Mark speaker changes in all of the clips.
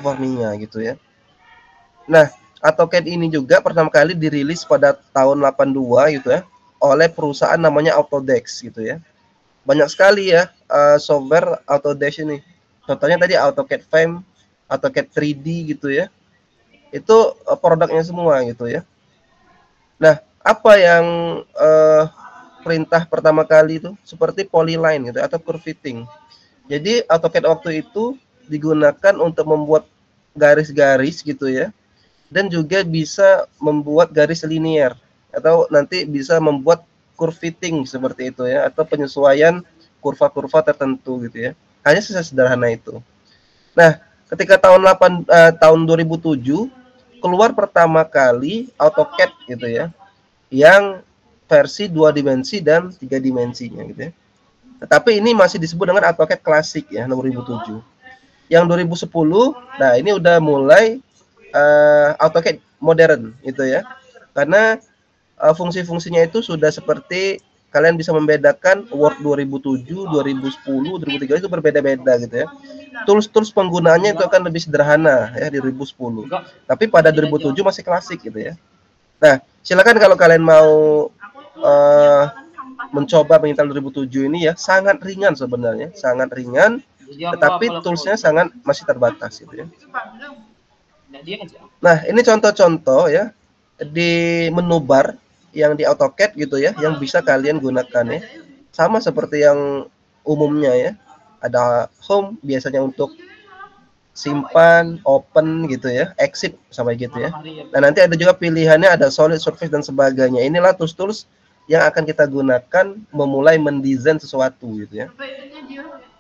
Speaker 1: performingnya gitu ya. Nah, AutoCAD ini juga pertama kali dirilis pada tahun 82 gitu ya oleh perusahaan namanya Autodesk gitu ya. Banyak sekali ya software Autodesk ini. Contohnya tadi AutoCAD FEM, AutoCAD 3D gitu ya. Itu produknya semua gitu ya. Nah, apa yang perintah pertama kali itu seperti polyline gitu atau curve fitting. Jadi AutoCAD waktu itu digunakan untuk membuat garis-garis gitu ya. Dan juga bisa membuat garis linear atau nanti bisa membuat curve fitting seperti itu ya atau penyesuaian kurva-kurva tertentu gitu ya. Hanya sederhana itu. Nah, ketika tahun 2007 keluar pertama kali AutoCAD gitu ya yang versi 2 dimensi dan 3 dimensinya gitu ya. Tetapi ini masih disebut dengan AutoCAD klasik ya 2007. Yang 2010, nah ini udah mulai AutoCAD modern gitu ya. Karena fungsi-fungsinya itu sudah seperti kalian bisa membedakan Word 2007, 2010, 2013 itu berbeda-beda gitu ya. Tools-tools penggunaannya itu akan lebih sederhana ya di 2010. Tapi pada 2007 masih klasik gitu ya. Nah, silakan kalau kalian mau mencoba mengintal 2007 ini ya, sangat ringan sebenarnya, sangat ringan, tetapi toolsnya sangat masih terbatas gitu ya. Nah, ini contoh-contoh ya di menu bar yang di AutoCAD gitu ya, yang bisa kalian gunakan ya. Sama seperti yang umumnya ya. Ada home biasanya untuk simpan, open gitu ya, exit sampai gitu ya. Nah, nanti ada juga pilihannya ada solid surface dan sebagainya. Inilah tools-tools yang akan kita gunakan memulai mendesain sesuatu gitu ya.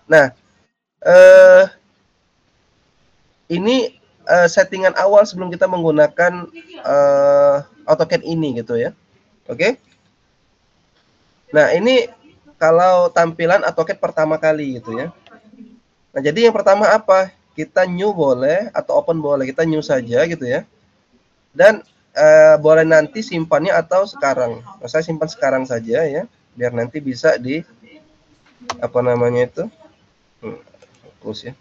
Speaker 1: Nah, ini settingan awal sebelum kita menggunakan AutoCAD ini gitu ya. Oke. Nah, ini kalau tampilan AutoCAD pertama kali gitu ya. Nah, jadi yang pertama apa? Kita new boleh atau open boleh, kita new saja gitu ya. Dan boleh nanti simpannya atau sekarang. Nah, saya simpan sekarang saja ya, biar nanti bisa di apa namanya itu? Fokus ya.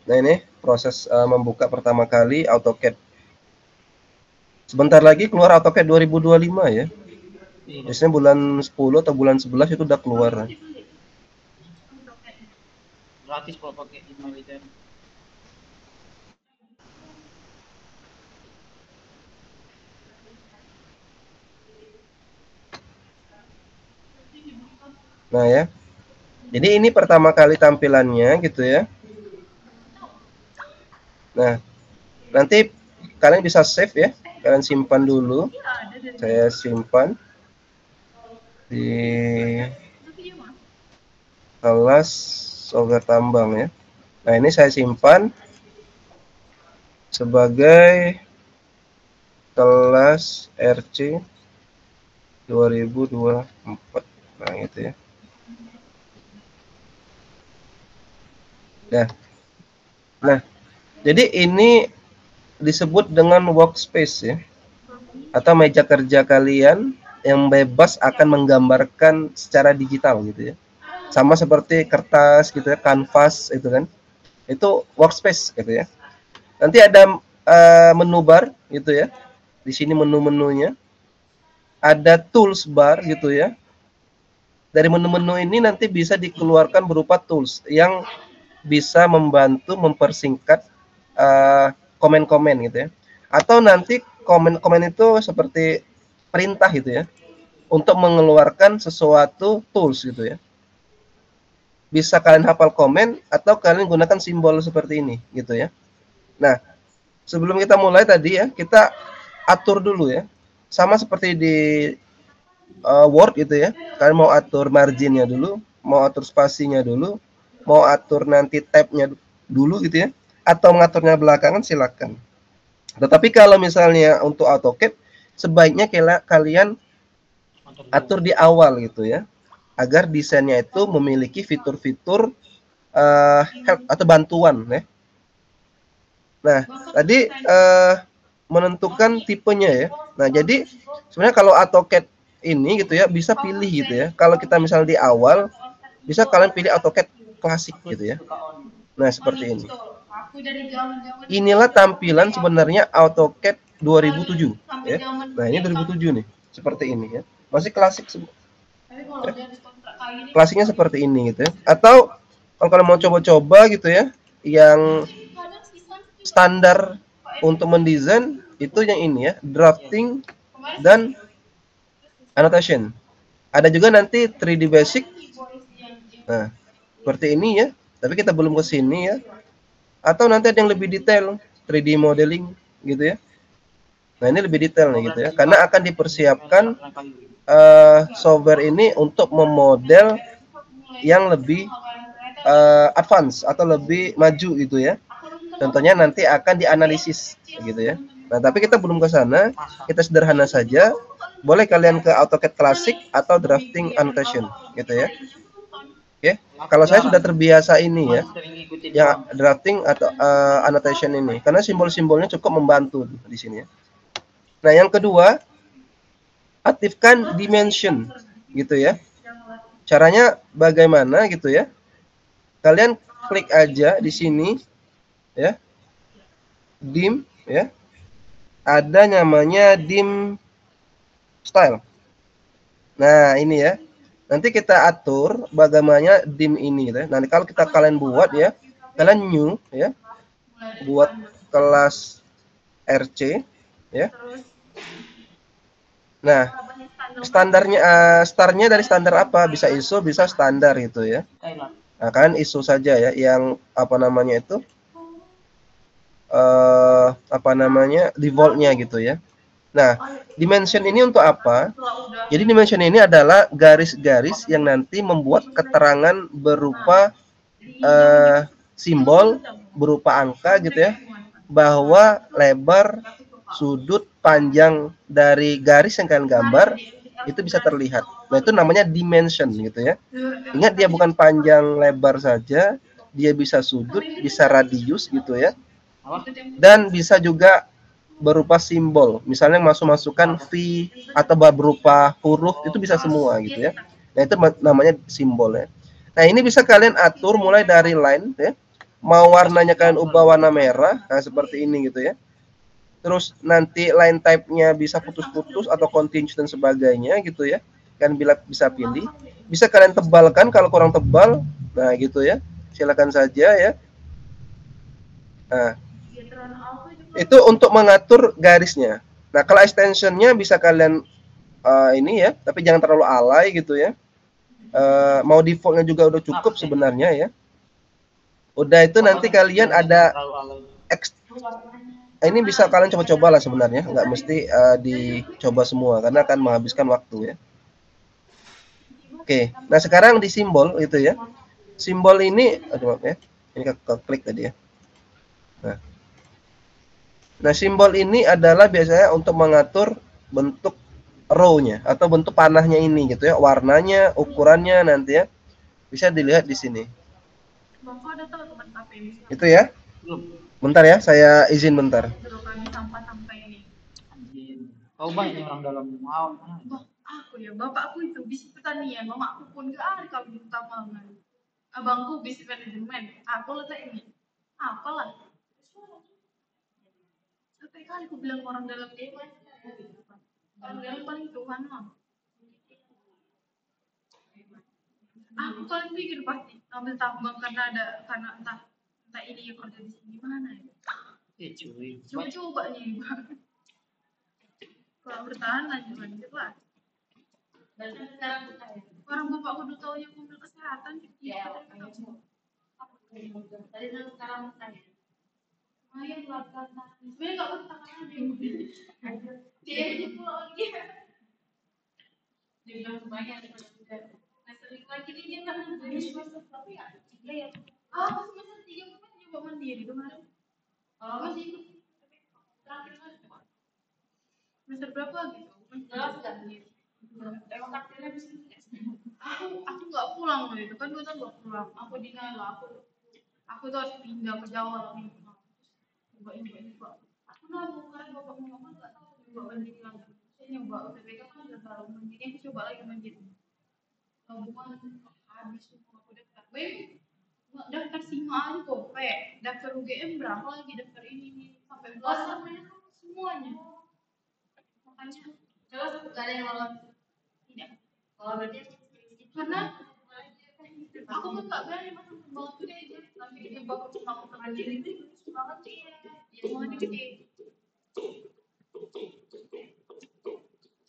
Speaker 1: Nah, ini proses membuka pertama kali AutoCAD. Sebentar lagi keluar AutoCAD 2025 ya. Biasanya bulan 10 atau bulan 11 itu udah keluar.
Speaker 2: Gratis kalau pakai email itu.
Speaker 1: Nah ya. Jadi ini pertama kali tampilannya gitu ya. Nah, nanti kalian bisa save ya. Kalian simpan dulu. Saya simpan di kelas software tambang ya. Nah, ini saya simpan sebagai kelas RC 2024. Nah, gitu ya. Nah, jadi ini disebut dengan workspace ya, atau meja kerja kalian yang bebas akan menggambarkan secara digital gitu ya. Sama seperti kertas gitu ya, kanvas itu kan. Itu workspace gitu ya. Nanti ada menu bar gitu ya. Di sini menu-menunya. Ada tools bar gitu ya. Dari menu-menu ini nanti bisa dikeluarkan berupa tools yang bisa membantu mempersingkat komen-komen gitu ya. Atau nanti komen-komen itu seperti perintah gitu ya. Untuk mengeluarkan sesuatu tools gitu ya. Bisa kalian hafal komen atau kalian gunakan simbol seperti ini gitu ya. Nah, sebelum kita mulai tadi ya, kita atur dulu ya. Sama seperti di Word gitu ya. Kalian mau atur marginnya dulu, mau atur spasinya dulu, mau atur nanti tab-nya dulu gitu ya, atau mengaturnya belakangan silakan. Tetapi kalau misalnya untuk AutoCAD sebaiknya kalian atur di awal gitu ya, agar desainnya itu memiliki fitur-fitur help atau bantuan ya. Nah, tadi menentukan tipenya ya. Nah, jadi sebenarnya kalau AutoCAD ini gitu ya bisa pilih gitu ya. Kalau kita misal di awal bisa kalian pilih AutoCAD klasik gitu ya. Nah, seperti ini. Inilah tampilan sebenarnya AutoCAD 2007 ya. Nah, ini 2007 nih. Seperti ini ya. Masih klasik ya. Klasiknya seperti ini gitu ya. Atau kalau kalian mau coba-coba gitu ya, yang standar untuk mendesain itu yang ini ya, drafting dan annotation. Ada juga nanti 3D basic. Nah, seperti ini ya. Tapi kita belum ke sini ya. Atau nanti ada yang lebih detail, 3D modeling gitu ya. Nah, ini lebih detail nih gitu ya. Karena akan dipersiapkan software ini untuk memodel yang lebih advance atau lebih maju gitu ya. Contohnya nanti akan dianalisis gitu ya. Nah, tapi kita belum ke sana. Kita sederhana saja. Boleh kalian ke AutoCAD klasik atau drafting annotation gitu ya. Oke. Kalau saya sudah terbiasa ini ya, yang drafting atau annotation ini karena simbol-simbolnya cukup membantu di sini ya. Nah, yang kedua, aktifkan dimension gitu ya. Caranya bagaimana gitu ya? Kalian klik aja di sini ya. Dim ya. Ada namanya dim style. Nah, ini ya. Nanti kita atur bagaimana dim ini gitu ya. Nanti kalau kalian buat ya, kalian new ya. Buat kelas RC ya. Nah, standarnya startnya dari standar apa? Bisa ISO, bisa standar gitu ya. Nah, kan ISO saja ya yang apa namanya itu apa namanya defaultnya gitu ya. Nah, dimension ini untuk apa? Jadi dimension ini adalah garis-garis yang nanti membuat keterangan berupa simbol berupa angka gitu ya, bahwa lebar, sudut, panjang dari garis yang kalian gambar itu bisa terlihat. Nah, itu namanya dimension gitu ya. Ingat, dia bukan panjang lebar saja, dia bisa sudut, bisa radius gitu ya. Dan bisa juga berupa simbol. Misalnya masukkan V atau berupa huruf, itu bisa semua gitu ya. Nah, itu namanya simbol ya. Nah, ini bisa kalian atur mulai dari line ya. Mau warnanya kalian ubah warna merah, nah seperti ini gitu ya. Terus nanti line type-nya bisa putus-putus atau continuous dan sebagainya gitu ya. Kan bisa pilih. Bisa kalian tebalkan kalau kurang tebal. Nah, gitu ya. Silakan saja ya. Nah, itu untuk mengatur garisnya. Nah, kalau extensionnya bisa kalian ini ya, tapi jangan terlalu alay gitu ya. Mau defaultnya juga udah cukup sebenarnya ya. Udah itu nanti kalian ada ini bisa kalian coba-coba lah sebenarnya, nggak mesti dicoba semua karena akan menghabiskan waktu ya. Oke, nah sekarang di simbol itu ya. Simbol ini, aduh ya, ini ke klik tadi ya. Nah, simbol ini adalah biasanya untuk mengatur bentuk row-nya atau bentuk panahnya ini gitu ya, warnanya, ukurannya nanti ya. Bisa dilihat di sini. Itu ya. Bentar ya, saya izin bentar.
Speaker 2: Kau banyak orang dalam mau.
Speaker 3: Aku ya, bapakku itu bisnis pertanian, mamaku pun gak ada kalau di Tamangan. Abangku bisnis manajemen, aku letak ini. Apalah. Sampai kali aku bilang orang dalam dewan. Orang dalam paling Tuhan mah. Aku paling pikir pasti ambil tambang karena entah ini yang kerja di sini mana ya. Coba nih, kalau bertahan lanjut lah. Dan sekarang orang bapakku dulu tahu yang mobil kesehatan ya. Dari sekarang saya. Ayo buatkan. Sebenarnya nggak usah tangan dia pulang lagi. Dia bilang lumayan juga. Nah, sering lagi dia nggak dari semester berapa ya? 3 ya. Semester 3 kan nyoba mandiri kemarin. Masih ikut. Terakhir kan. Semester berapa gitu? Jelas nggak sendiri. Emang takdirnya di sini. Aku nggak pulang loh itu kan gue tuh nggak pulang. Aku di Nala, aku tuh harus pindah ke Jawa nih. Coba ini. Aku Enggak, bukan bapak mama nggak tahu coba banding lagi. Saya nyoba UTBK kan udah baru mandiri, aku coba lagi mandiri. Tabungan habis semua aku daftar. Nggak daftar SIMA aja gope, daftar UGM berapa lagi, daftar ini sampai belasan semuanya. Makanya jelas gak ada yang lolos. Tidak. Kalau berarti karena aku kan nggak berani masuk ke bawah tuh aja, tapi dia bawa cuma aku mandiri itu banget sih. Ya semuanya gede.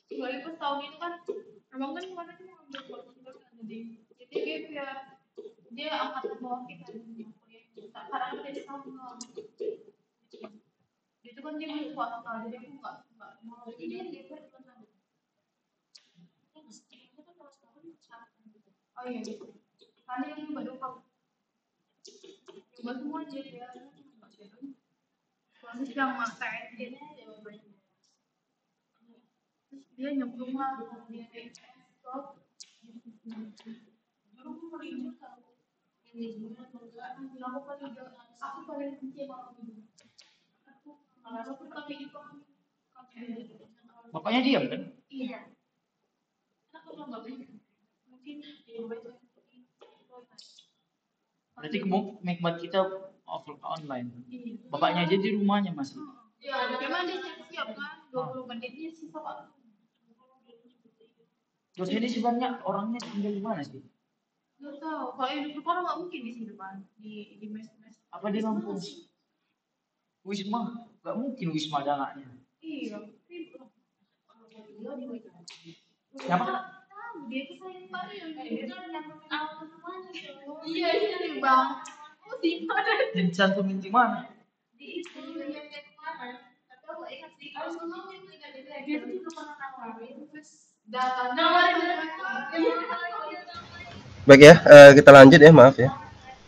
Speaker 3: Soalnya pas tahun itu kan emang kan kemarin cuma ambil kalau kan jadi dia angkat ke bawah kita karena aku jadi sama itu kan dia masih swasta jadi aku nggak mau jadi dia berkelanjutan oh iya karena yang coba dua coba semua aja ya proses yang makan dia nyemplung lah dia stop dulu aku paling aku paling benci sama aku tapi itu
Speaker 2: Bapaknya diam kan?
Speaker 3: iya aku nggak mungkin
Speaker 2: Berarti nikmat kita online. Bapaknya aja di rumahnya masih.
Speaker 3: ya memang dia siap kan 20 menitnya sih pak.
Speaker 2: Terus ini sebenarnya orangnya tinggal di mana sih?
Speaker 3: Nggak tahu. Kalau hidup depan nggak mungkin di sini depan di mes-mes.
Speaker 2: Apa di Lampung? Wisma? Gak mungkin Wisma ada anaknya.
Speaker 3: Iya.
Speaker 2: Siapa?
Speaker 3: Dia itu sayang banget. Dia kan yang awal semuanya. Iya iya bang. Oh di mana?
Speaker 2: Dicantumin di mana?
Speaker 3: Di itu yang kemarin. Atau nggak ingat sih. Kalau semua dia tuh juga pernah nawarin terus datang.
Speaker 1: Baik ya, kita lanjut ya, maaf ya.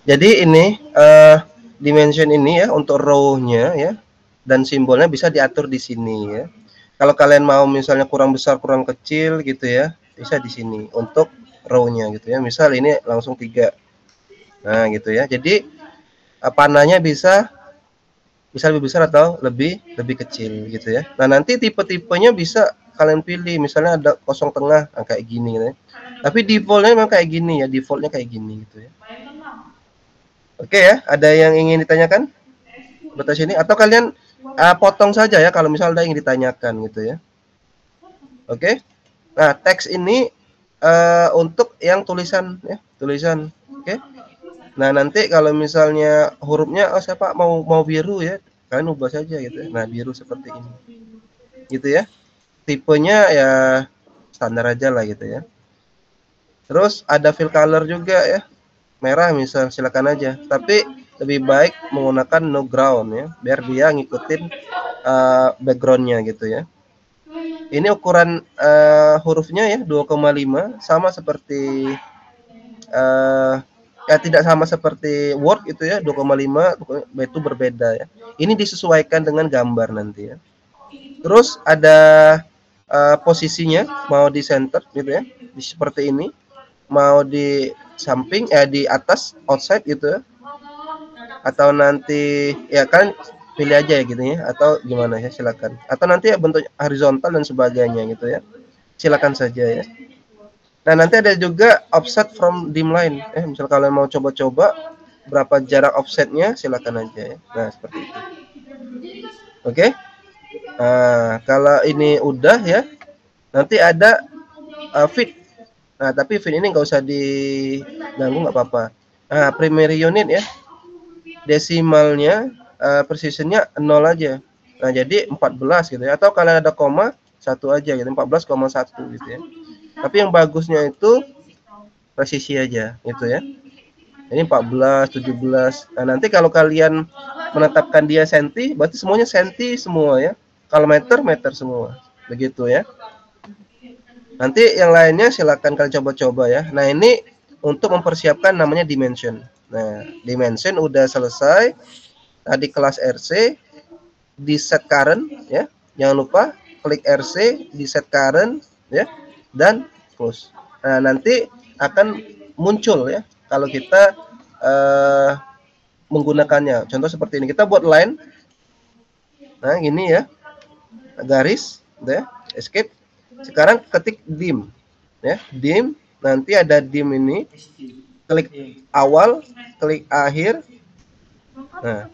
Speaker 1: Jadi ini dimension ini ya untuk row-nya ya dan simbolnya bisa diatur di sini ya. Kalau kalian mau misalnya kurang besar, kurang kecil gitu ya, bisa di sini untuk row-nya gitu ya. Misal ini langsung 3. Nah, gitu ya. Jadi panahnya bisa lebih besar atau lebih kecil gitu ya. Nah, nanti tipe-tipenya bisa kalian pilih. Misalnya ada kosong tengah kayak gini gitu ya. Tapi defaultnya memang kayak gini ya, defaultnya kayak gini gitu ya. Oke ya, ada yang ingin ditanyakan batas ini atau kalian potong saja ya kalau misalnya ada yang ditanyakan gitu ya. Oke. Nah, teks ini untuk yang tulisan ya, tulisan. Oke. Nah, nanti kalau misalnya hurufnya siapa mau biru ya, kalian ubah saja gitu ya. Nah, biru seperti ini. Gitu ya. Tipenya ya standar aja lah gitu ya. Terus ada fill color juga ya. Merah misal silakan aja. Tapi lebih baik menggunakan no ground ya, biar dia ngikutin backgroundnya gitu ya. Ini ukuran hurufnya ya 2,5 sama seperti ya tidak sama seperti Word itu ya 2,5 itu berbeda ya. Ini disesuaikan dengan gambar nanti ya. Terus ada posisinya mau di center gitu ya, seperti ini. Mau di samping di atas outside gitu ya. Atau nanti ya kan pilih aja ya gitu ya atau gimana ya silakan. Atau nanti ya bentuk horizontal dan sebagainya gitu ya. Silakan saja ya. Nah, nanti ada juga offset from dim line. Misal kalian mau coba-coba berapa jarak offsetnya, silakan aja ya. Nah, seperti itu. Oke. Nah, kalau ini udah ya, nanti ada fit. Nah, tapi fit ini nggak usah diganggu, nggak apa-apa. Nah, primary unit ya, desimalnya, precisionnya 0 aja. Nah, jadi 14 gitu ya. Atau kalian ada koma, 1 aja gitu, 14,1 gitu ya. Tapi yang bagusnya itu presisi aja gitu ya. Ini 14, 17. Nah, nanti kalau kalian menetapkan dia senti, berarti semuanya senti semua ya. Kalau meter, meter semua. Begitu ya. Nanti yang lainnya silakan kalian coba-coba ya. Nah, ini untuk mempersiapkan namanya dimension. Nah, dimension udah selesai. Tadi kelas RC di set current ya. Jangan lupa klik RC di set current ya dan close. Nah, nanti akan muncul ya kalau kita menggunakannya. Contoh seperti ini. Kita buat line. Nah, gini ya. Garis, gitu ya. Escape. Sekarang ketik dim. Ya, dim. Nanti ada dim ini. Klik awal, klik akhir. Nah.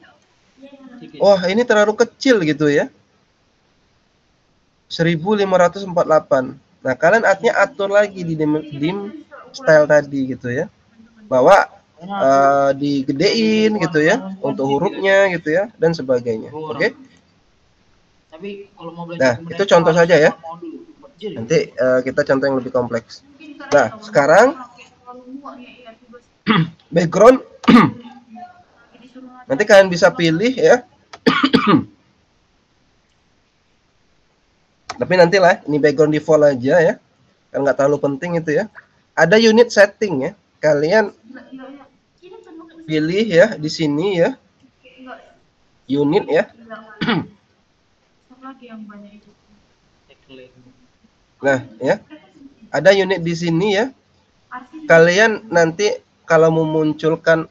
Speaker 1: Wah, ini terlalu kecil gitu ya. 1548. Nah, kalian artinya atur lagi di dim style tadi gitu ya. Bahwa digedein gitu ya untuk hurufnya gitu ya dan sebagainya. Oke.
Speaker 2: Tapi kalau mau
Speaker 1: Nah,
Speaker 2: belajar
Speaker 1: itu contoh saja ya. Nanti kita contoh yang lebih kompleks. Nah, sekarang background nanti kalian bisa pilih ya. Tapi nantilah ini background default aja ya. Kan nggak terlalu penting itu ya. Ada unit setting ya. Kalian pilih ya di sini ya. Unit ya. Nah, ya. Ada unit di sini ya. Kalian nanti kalau memunculkan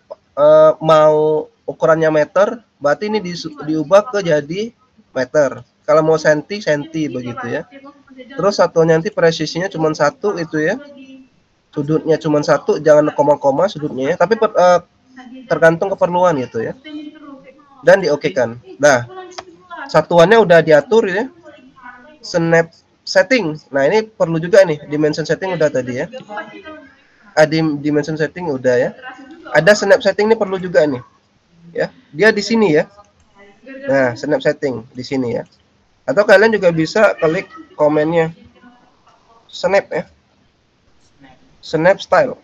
Speaker 1: mau ukurannya meter, berarti ini diubah ke jadi meter. Kalau mau senti, senti begitu ya. Terus satunya nanti presisinya cuma 1 itu ya. Sudutnya cuma 1, jangan koma-koma sudutnya ya. Tapi tergantung keperluan gitu ya. Dan diokekan. Nah, satuannya udah diatur ya. Snap setting. Nah, ini perlu juga nih, dimension setting udah tadi ya. Dimension setting udah ya. Ada snap setting ini perlu juga nih. Ya, dia di sini ya. Nah, snap setting di sini ya. Atau kalian juga bisa klik komennya. Snap ya. Snap style.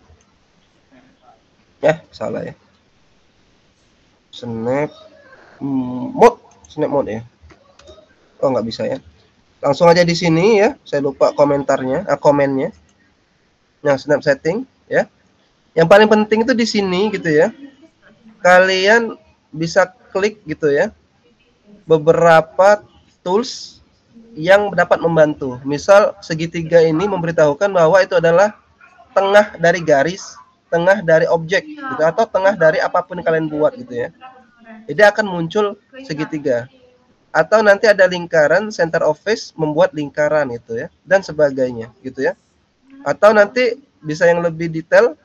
Speaker 1: Ya, salah ya. Snap mode, snap mode ya. Oh, nggak bisa ya. Langsung aja di sini ya. Saya lupa komentarnya, komennya. Nah, snap setting ya. Yang paling penting itu di sini gitu ya. Kalian bisa klik gitu ya. Beberapa tools yang dapat membantu. Misal segitiga ini memberitahukan bahwa itu adalah tengah dari garis, tengah dari objek gitu, atau tengah dari apapun yang kalian buat gitu ya. Jadi akan muncul segitiga. Atau nanti ada lingkaran, center of face membuat lingkaran itu ya, dan sebagainya gitu ya. Atau nanti bisa yang lebih detail,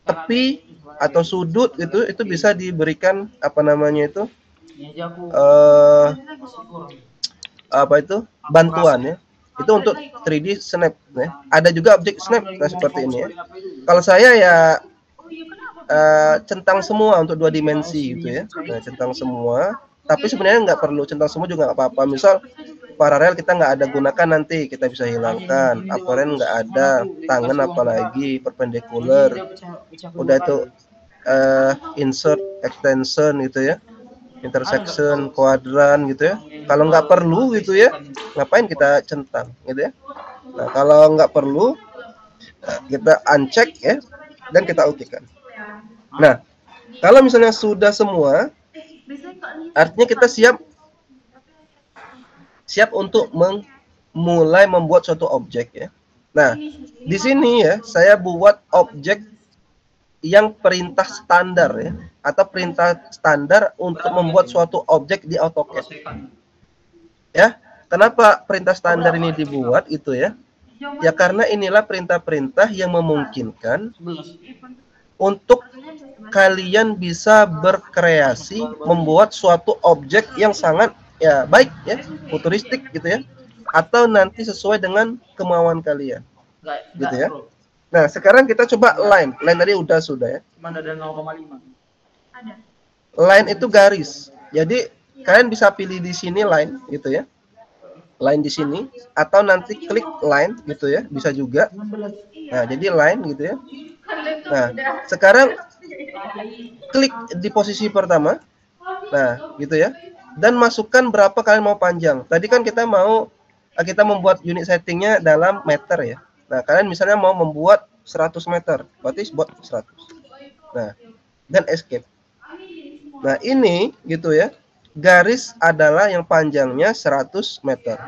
Speaker 1: tepi atau sudut itu bisa diberikan apa namanya itu apa itu bantuan ya. Itu untuk 3D snap ya. Ada juga objek snap seperti ini ya. Kalau saya ya centang semua untuk 2 dimensi gitu ya. Nah, centang semua. Tapi sebenarnya nggak perlu centang semua juga nggak apa-apa. Misal paralel kita nggak ada gunakan, nanti kita bisa hilangkan. Aparen nggak ada, tangan apalagi, perpendicular. Udah itu insert, extension gitu ya. Intersection, kuadran gitu ya. Kalau nggak perlu gitu ya, ngapain kita centang gitu ya. Nah, kalau nggak perlu kita uncheck ya, dan kita okekan. Nah, kalau misalnya sudah semua, artinya kita siap untuk mulai membuat suatu objek ya. Nah, di sini ya saya buat objek yang perintah standar ya, atau perintah standar untuk membuat suatu objek di AutoCAD. Ya, kenapa perintah standar ini dibuat itu ya? Ya karena inilah perintah-perintah yang memungkinkan untuk kalian bisa berkreasi membuat suatu objek yang sangat ya baik ya, futuristik gitu ya, atau nanti sesuai dengan kemauan kalian gitu ya. Nah, sekarang kita coba line tadi sudah ya.
Speaker 2: Cuma ada 0,5.
Speaker 3: Ada.
Speaker 1: Line itu garis. Jadi kalian bisa pilih di sini line gitu ya. Line di sini atau nanti klik line gitu ya, bisa juga. Nah, jadi line gitu ya. Nah, sekarang klik di posisi pertama. Nah, gitu ya. Dan masukkan berapa kalian mau panjang. Tadi kan kita membuat unit settingnya dalam meter ya. Nah, kalian misalnya mau membuat 100 meter, berarti buat 100. Nah, dan escape. Nah, ini gitu ya. Garis adalah yang panjangnya 100 meter.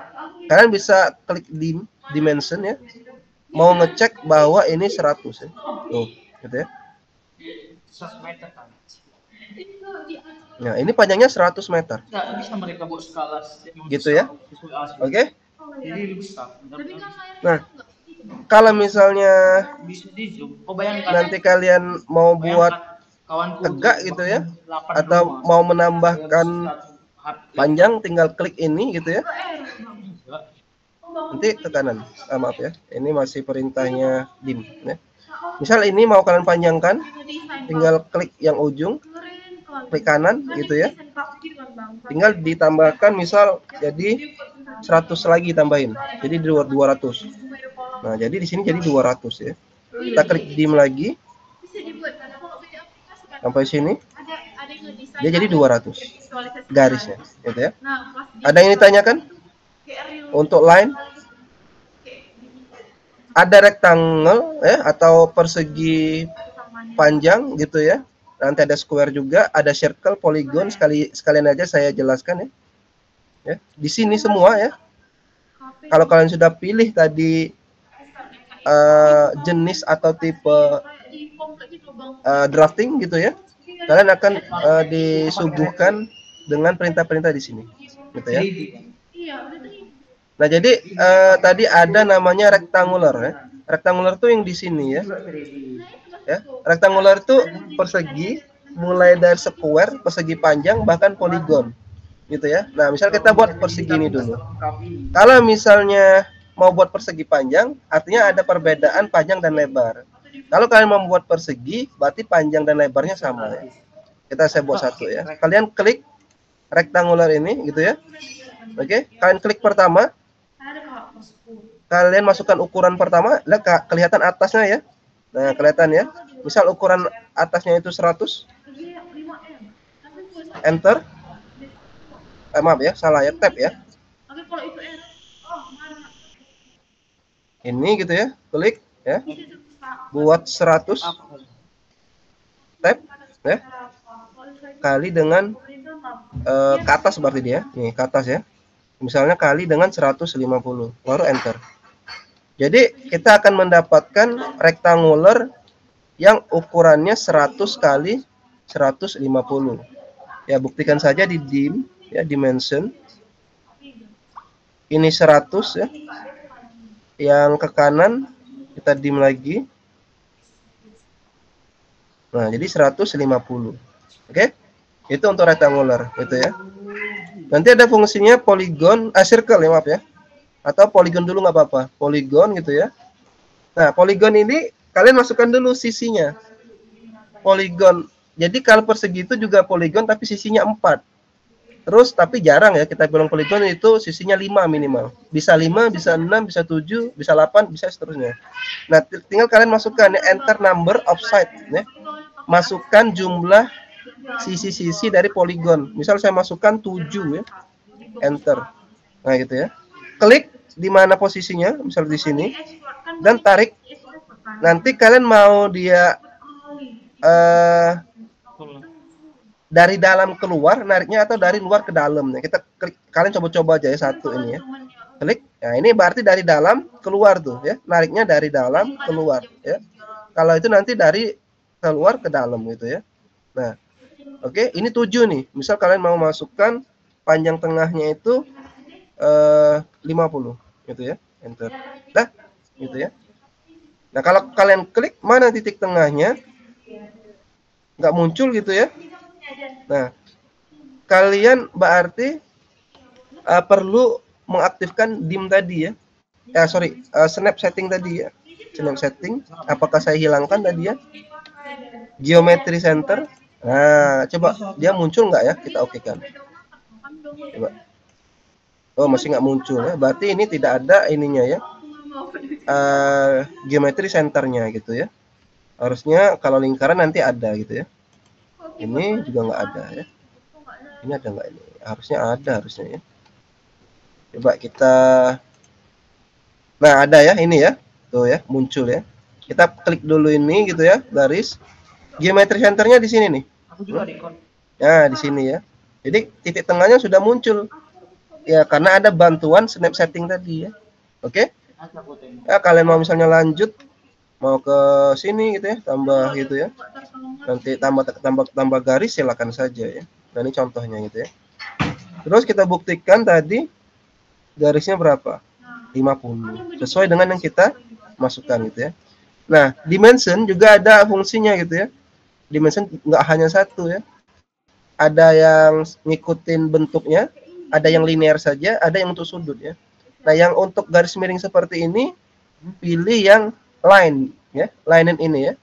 Speaker 1: Kalian bisa klik di dimension ya. Mau ngecek bahwa ini 100 ya. Tuh, gitu ya.
Speaker 2: 100 meter kan.
Speaker 1: Nah, ini panjangnya 100 meter.
Speaker 2: Nggak bisa mereka buat skala
Speaker 1: Gitu ya.
Speaker 2: sesuai asli.
Speaker 1: Oke.
Speaker 2: Jadi lebih besar.
Speaker 1: Nah, kalau misalnya
Speaker 2: Bisa di zoom. Oh bayangkan
Speaker 1: nanti kalian mau buat
Speaker 2: kawanku
Speaker 1: tegak
Speaker 2: tuh,
Speaker 1: gitu ya,
Speaker 2: 8
Speaker 1: atau
Speaker 2: rumah.
Speaker 1: mau
Speaker 2: Dia
Speaker 1: menambahkan panjang, tinggal klik ini gitu ya. Nanti ke kanan. Maaf ya, ini masih perintahnya dim ya. Misal ini mau kalian panjangkan, tinggal klik yang ujung, klik kanan gitu ya. Tinggal ditambahkan misal jadi 100 lagi tambahin. Jadi 200. Nah, jadi di sini jadi 200 ya. Kita klik dim lagi sampai sini. Dia jadi 200 garisnya gitu ya. Ada yang ditanyakan? Untuk line ada rectangle ya atau persegi panjang gitu ya. Nanti ada square juga, ada circle, polygon, sekalian aja saya jelaskan ya. Ya, di sini semua ya. Kalau kalian sudah pilih tadi jenis atau tipe drafting gitu ya, kalian akan disuguhkan dengan perintah-perintah di sini gitu ya. Nah, jadi tadi ada namanya rectangular ya. Rectangular tuh yang di sini ya. Ya, rectangular itu persegi mulai dari square, persegi panjang, bahkan poligon gitu ya. Nah, misal kita buat persegi ini dulu. Kalau misalnya mau buat persegi panjang, artinya ada perbedaan panjang dan lebar. Kalau kalian mau membuat persegi, berarti panjang dan lebarnya sama ya. Saya buat satu ya. Kalian klik rectangular ini gitu ya. Oke, kalian klik pertama. Kalian masukkan ukuran pertama, lihat kelihatan atasnya ya. Nah, kelihatan ya. Misal ukuran atasnya itu 100. Enter. Maaf ya, salah ya, tab ya. Ini gitu ya, klik ya. Buat 100. Tab ya. Kali dengan ke atas berarti dia. Nih, ke atas ya. Misalnya kali dengan 150. Baru enter. Jadi kita akan mendapatkan rectangular yang ukurannya 100 kali 150. Ya, buktikan saja di dim ya, dimension. Ini 100 ya. Yang ke kanan kita dim lagi. Nah, jadi 150. Oke? Itu untuk rectangular gitu ya. Nanti ada fungsinya polygon, circle ya, maaf ya. Atau polygon dulu nggak apa-apa, polygon gitu ya. Nah, polygon ini kalian masukkan dulu sisinya. Polygon. Jadi kalau persegi itu juga polygon tapi sisinya 4. Terus tapi jarang ya kita bilang polygon itu sisinya 5 minimal. Bisa 5, bisa 6, bisa 7, bisa 8, bisa seterusnya. Nah, tinggal kalian masukkan ya, enter number of side ya. Masukkan jumlah sisi-sisi dari polygon. Misal saya masukkan 7 ya. Enter. Nah, gitu ya. Klik di mana posisinya, misal di sini, dan tarik. Nanti kalian mau dia dari dalam keluar, nariknya atau dari luar ke dalam. Nah, kita klik, kalian coba-coba aja ya satu ini ya. Klik. Nah, ini berarti dari dalam keluar tuh ya. Nariknya dari dalam keluar ya. Kalau itu nanti dari keluar ke dalam gitu ya. Nah, oke, ini 7 nih. Misal kalian mau masukkan panjang tengahnya itu 50 gitu ya. Enter. Dah, gitu ya. Nah, kalau kalian klik mana titik tengahnya, nggak muncul gitu ya. Nah, kalian berarti perlu mengaktifkan dim tadi ya. Snap setting tadi ya. Snap setting. Apakah saya hilangkan tadi ya? Geometry center. Nah, coba dia muncul nggak ya? Kita okekan. Coba. Oh, masih nggak muncul ya. Berarti ini tidak ada ininya ya. Geometry centernya gitu ya. Harusnya kalau lingkaran nanti ada gitu ya. Ini juga nggak ada ya. Ini ada nggak ini? Harusnya ada harusnya ya. Coba kita. Nah, ada ya ini ya. Tuh ya, muncul ya. Kita klik dulu ini gitu ya, garis. Geometry centernya di sini nih. Nah, di sini ya. Jadi titik tengahnya sudah muncul. Ya, karena ada bantuan snap setting tadi ya. Oke? Ya, kalian mau misalnya lanjut mau ke sini gitu ya, tambah gitu ya. Nanti tambah garis silakan saja ya. Nah, ini contohnya gitu ya. Terus kita buktikan tadi garisnya berapa? 50. Sesuai dengan yang kita masukkan gitu ya. Nah, dimension juga ada fungsinya gitu ya. Dimension nggak hanya satu ya. Ada yang ngikutin bentuknya, ada yang linear saja, ada yang untuk sudut ya. Nah, yang untuk garis miring seperti ini, pilih yang line ya, line ini ya.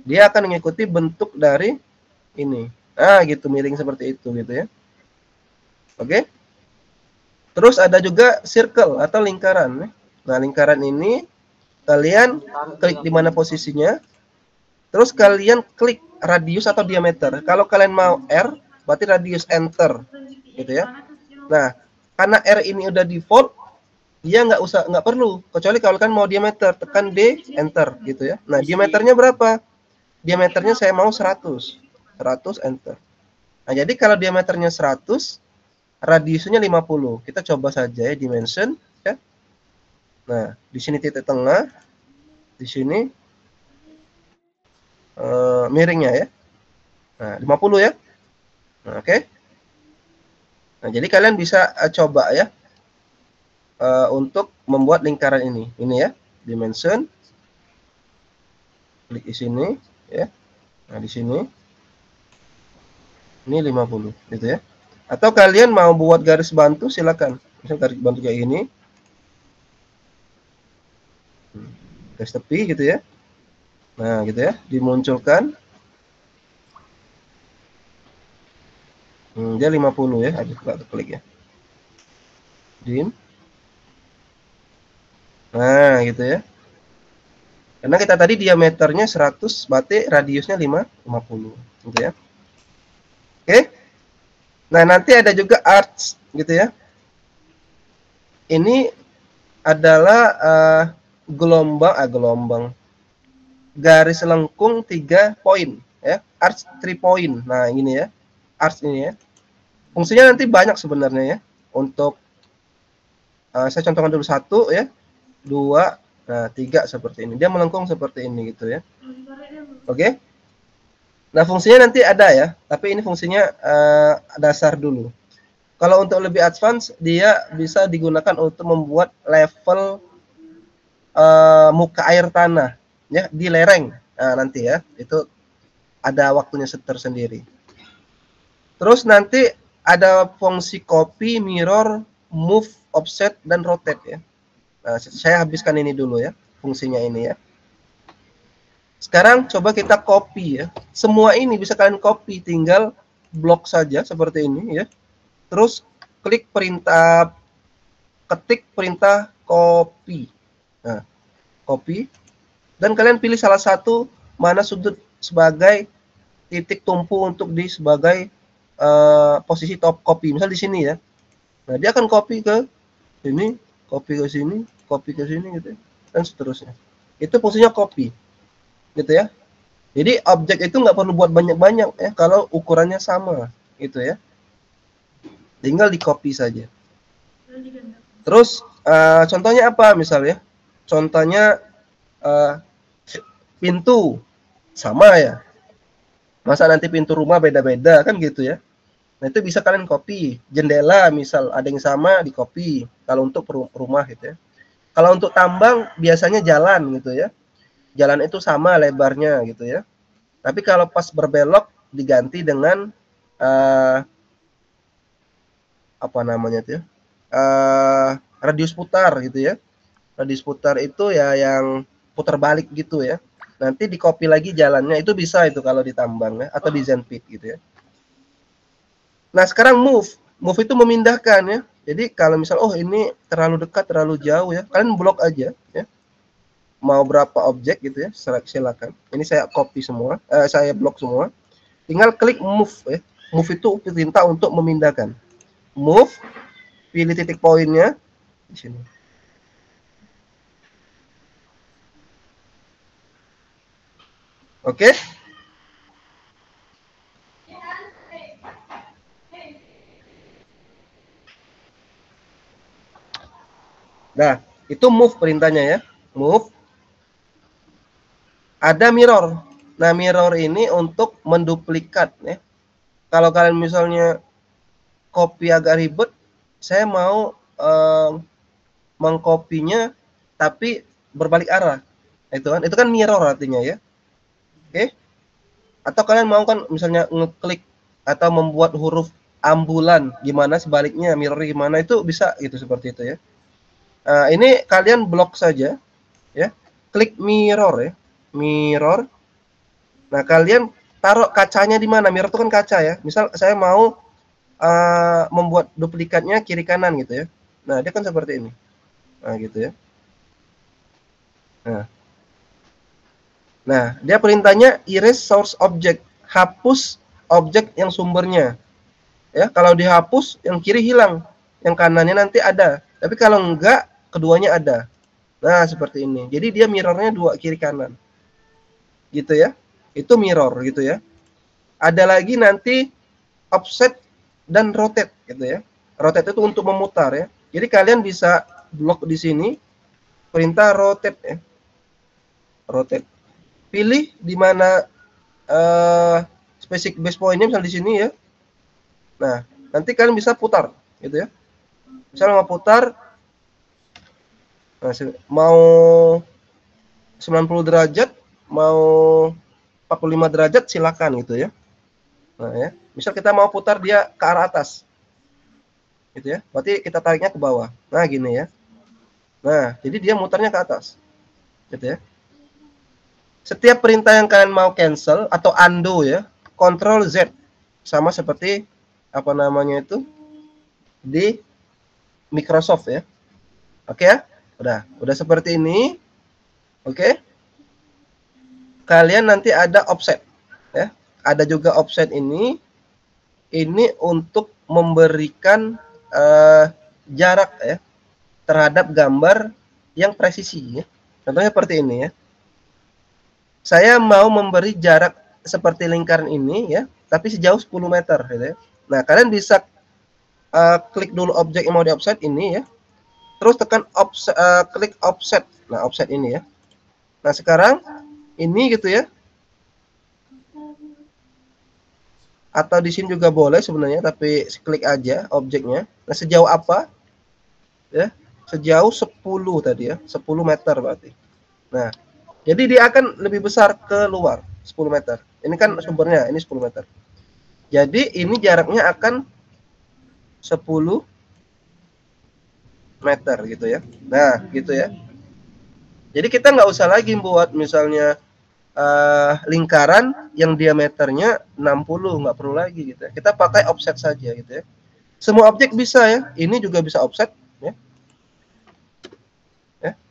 Speaker 1: Dia akan mengikuti bentuk dari ini. Nah, gitu miring seperti itu gitu ya. Oke. Terus ada juga circle atau lingkaran. Nah, lingkaran ini kalian klik di mana posisinya. Terus kalian klik radius atau diameter. Kalau kalian mau R, berarti radius enter, gitu ya. Nah, karena R ini udah default, dia nggak perlu. Kecuali kalau kalian mau diameter, tekan D, enter, gitu ya. Nah, diameternya berapa? Diameternya saya mau 100, 100 enter. Nah, jadi kalau diameternya 100, radiusnya 50. Kita coba saja ya dimension, ya. Nah, di sini titik tengah, di sini miringnya ya. Nah, 50 ya. Nah, oke. Nah, jadi kalian bisa coba ya untuk membuat lingkaran ini. Ini ya, dimension. Klik di sini ya. Nah, di sini ini 50 gitu ya. Atau kalian mau buat garis bantu silakan. Misal garis bantu kayak gini. Garis tepi gitu ya. Nah, gitu ya, dimunculkan. Dia 50 ya, ada klik ya. Dim. Nah, gitu ya. Karena kita tadi diameternya 100, berarti radiusnya 50 gitu ya. Oke. Nah, nanti ada juga arcs gitu ya. Ini adalah gelombang garis lengkung 3 poin ya, arch 3 point. Nah, ini ya. Arch ini ya. Fungsinya nanti banyak sebenarnya ya. Untuk saya contohkan dulu 1 ya. 2, nah 3 seperti ini. Dia melengkung seperti ini gitu ya. Oke. Nah, fungsinya nanti ada ya, tapi ini fungsinya dasar dulu. Kalau untuk lebih advance, dia bisa digunakan untuk membuat level muka air tanah ya di lereng. Nah, nanti ya, itu ada waktunya tersendiri. Terus nanti ada fungsi copy, mirror, move, offset, dan rotate ya. Nah, saya habiskan ini dulu ya, fungsinya ini ya. Sekarang coba kita copy ya. Semua ini bisa kalian copy, tinggal blok saja seperti ini ya. Terus klik perintah, ketik perintah copy. Nah, copy. Dan kalian pilih salah satu mana sudut sebagai titik tumpu untuk di sebagai posisi top copy. Misal di sini ya. Nah, dia akan copy ke sini, copy ke sini, copy ke sini gitu ya. Dan seterusnya. Itu fungsinya copy. Gitu ya. Jadi objek itu nggak perlu buat banyak-banyak ya kalau ukurannya sama gitu ya. Tinggal di copy saja. Terus contohnya apa misalnya? Contohnya pintu sama ya. Masa nanti pintu rumah beda-beda kan gitu ya. Nah, itu bisa kalian copy. Jendela misal ada yang sama di copy kalau untuk rumah gitu ya. Kalau untuk tambang biasanya jalan gitu ya. Jalan itu sama lebarnya gitu ya. Tapi kalau pas berbelok diganti dengan apa namanya itu ya? Radius putar gitu ya. Radius putar itu ya yang putar balik gitu ya. Nanti di copy lagi jalannya, itu bisa itu kalau ditambang ya, atau di Zenpit gitu ya. Nah, sekarang move. Move itu memindahkan ya. Jadi kalau misal oh ini terlalu dekat, terlalu jauh ya, kalian blok aja ya. Mau berapa objek gitu ya, silakan. Ini saya copy semua, saya blok semua. Tinggal klik move ya. Move itu perintah untuk memindahkan. Move, pilih titik poinnya di sini. Oke? Nah, itu move perintahnya ya. Move. Ada mirror. Nah, mirror ini untuk menduplikat ya. Kalau kalian misalnya copy agak ribet, saya mau mengkopinya tapi berbalik arah. Itu kan mirror artinya ya. Oke. Atau kalian mau kan misalnya ngeklik atau membuat huruf ambulan, gimana sebaliknya, mirror gimana, itu bisa gitu, seperti itu ya. Ini kalian blok saja ya. Klik mirror ya. Mirror. Nah, kalian taruh kacanya di mana? Mirror itu kan kaca ya. Misal saya mau membuat duplikatnya kiri kanan gitu ya. Nah, dia kan seperti ini. Nah, gitu ya. Nah, dia perintahnya erase source object, hapus objek yang sumbernya. Ya, kalau dihapus yang kiri hilang, yang kanannya nanti ada. Tapi kalau enggak, keduanya ada. Nah, seperti ini. Jadi dia mirrornya dua kiri kanan. Gitu ya. Itu mirror gitu ya. Ada lagi nanti offset dan rotate gitu ya. Rotate itu untuk memutar ya. Jadi kalian bisa blok di sini perintah rotate ya. Rotate. Pilih di mana spesifik base point-nya, misal di sini ya. Nah, nanti kalian bisa putar gitu ya. Misalnya mau putar, nah, mau 90 derajat, mau 45 derajat, silakan gitu ya. Nah ya, misal kita mau putar dia ke arah atas, gitu ya. Berarti kita tariknya ke bawah. Nah gini ya. Nah, jadi dia mutarnya ke atas, gitu ya. Setiap perintah yang kalian mau cancel atau undo ya, Ctrl Z, sama seperti apa namanya itu di Microsoft ya. Oke ya, udah seperti ini. Oke. Kalian nanti ada offset ya. Ada juga offset ini untuk memberikan jarak ya terhadap gambar yang presisi ya. Contohnya seperti ini ya. Saya mau memberi jarak seperti lingkaran ini ya, tapi sejauh 10 meter gitu ya. Nah, kalian bisa klik dulu objek yang mau di offset ini ya. Terus tekan klik offset. Nah, offset ini ya. Nah, sekarang ini gitu ya. Atau di sini juga boleh sebenarnya, tapi klik aja objeknya. Nah, sejauh apa? Ya, sejauh 10 tadi ya, 10 meter berarti. Nah, jadi dia akan lebih besar ke luar 10 meter. Ini kan sumbernya, ini 10 meter. Jadi ini jaraknya akan 10 meter gitu ya. Nah, gitu ya. Jadi kita nggak usah lagi buat misalnya lingkaran yang diameternya 60, nggak perlu lagi gitu ya. Kita pakai offset saja gitu ya. Semua objek bisa ya. Ini juga bisa offset ya.